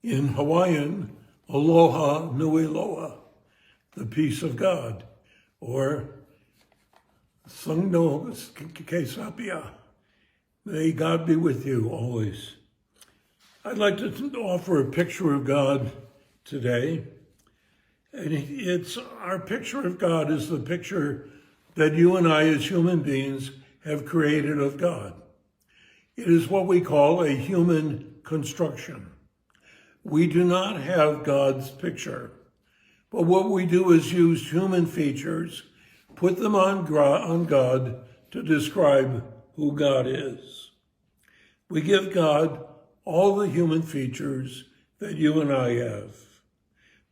In Hawaiian, aloha nui loa, the peace of God, or sangno kesapia, may God be with you always. I'd like to offer a picture of God today. And our picture of God is the picture that you and I as human beings have created of God. It is what we call a human construction. We do not have God's picture, but what we do is use human features, put them on God to describe who God is. We give God all the human features that you and I have.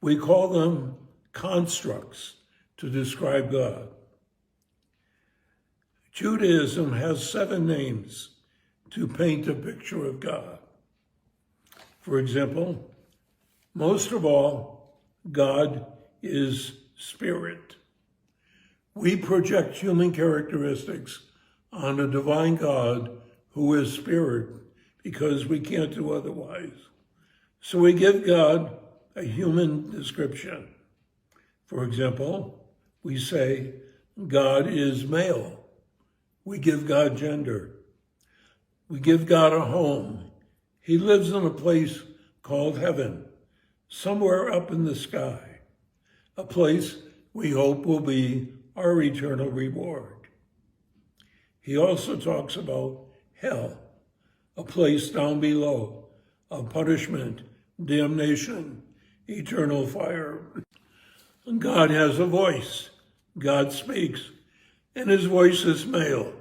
We call them constructs to describe God. Judaism has 7 names to paint a picture of God. For example, most of all, God is spirit. We project human characteristics on a divine God who is spirit because we can't do otherwise. So we give God a human description. For example, we say God is male. We give God gender. We give God a home. He lives in a place called heaven, somewhere up in the sky, a place we hope will be our eternal reward. He also talks about hell, a place down below, of punishment, damnation, eternal fire. God has a voice. God speaks, and his voice is male.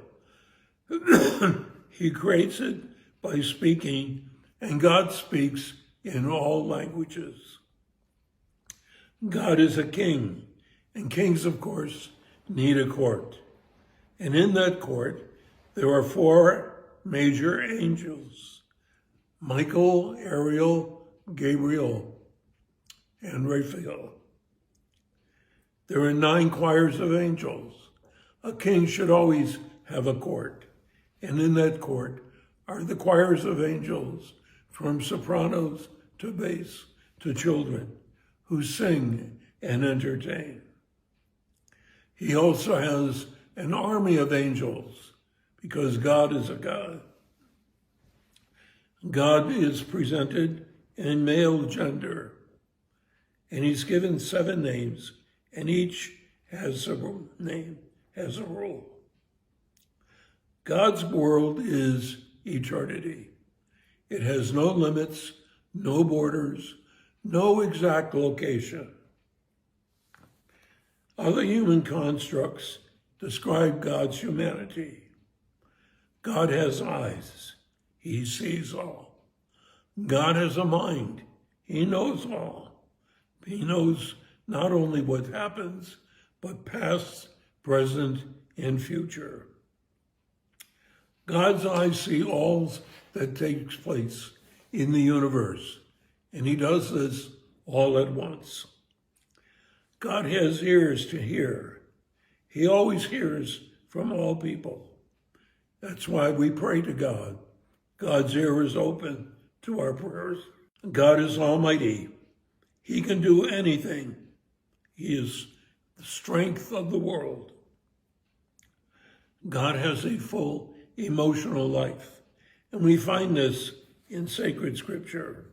He creates it by speaking, and God speaks in all languages. God is a king, and kings, of course, need a court. And in that court, there are 4 major angels: Michael, Ariel, Gabriel, and Raphael. There are 9 choirs of angels. A king should always have a court. And in that court are the choirs of angels, from sopranos to bass to children, who sing and entertain. He also has an army of angels, because God is a God. God is presented in male gender, and he's given 7 names, and each has a name, has a role. God's world is eternity. It has no limits, no borders, no exact location. Other human constructs describe God's humanity. God has eyes. He sees all. God has a mind. He knows all. He knows not only what happens, but past, present, and future. God's eyes see all that takes place in the universe, and he does this all at once. God has ears to hear. He always hears from all people. That's why we pray to God. God's ear is open to our prayers. God is almighty. He can do anything. He is the strength of the world. God has a full emotional life, and we find this in sacred scripture.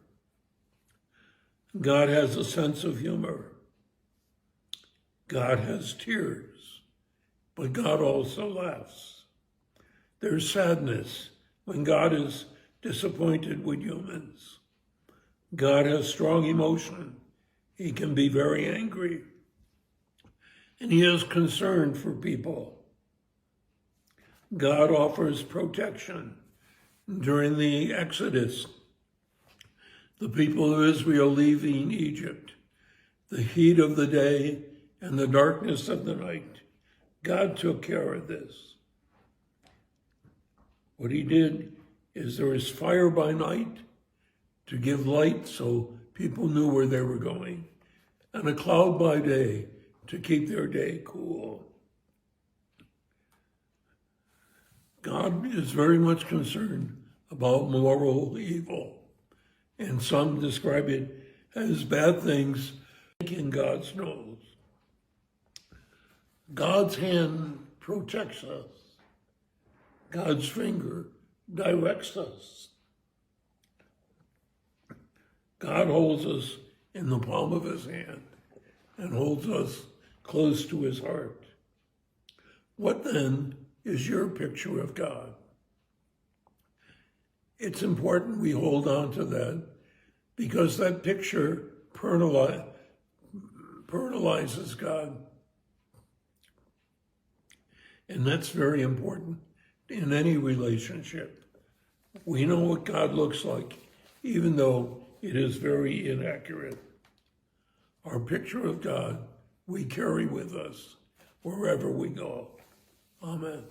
God has a sense of humor. God has tears, but God also laughs. There's sadness when God is disappointed with humans. God has strong emotion. He can be very angry, and he is concerned for people. God offers protection. During the Exodus, the people of Israel leaving Egypt, the heat of the day and the darkness of the night, God took care of this. What he did is there was fire by night to give light so people knew where they were going, and a cloud by day to keep their day cool. God is very much concerned about moral evil. and some describe it as bad things in God's nose. God's hand protects us. God's finger directs us. God holds us in the palm of his hand and holds us close to his heart. What then is your picture of God? It's important we hold on to that because that picture personalizes God. And that's very important in any relationship. We know what God looks like, even though it is very inaccurate. Our picture of God we carry with us wherever we go. Amen.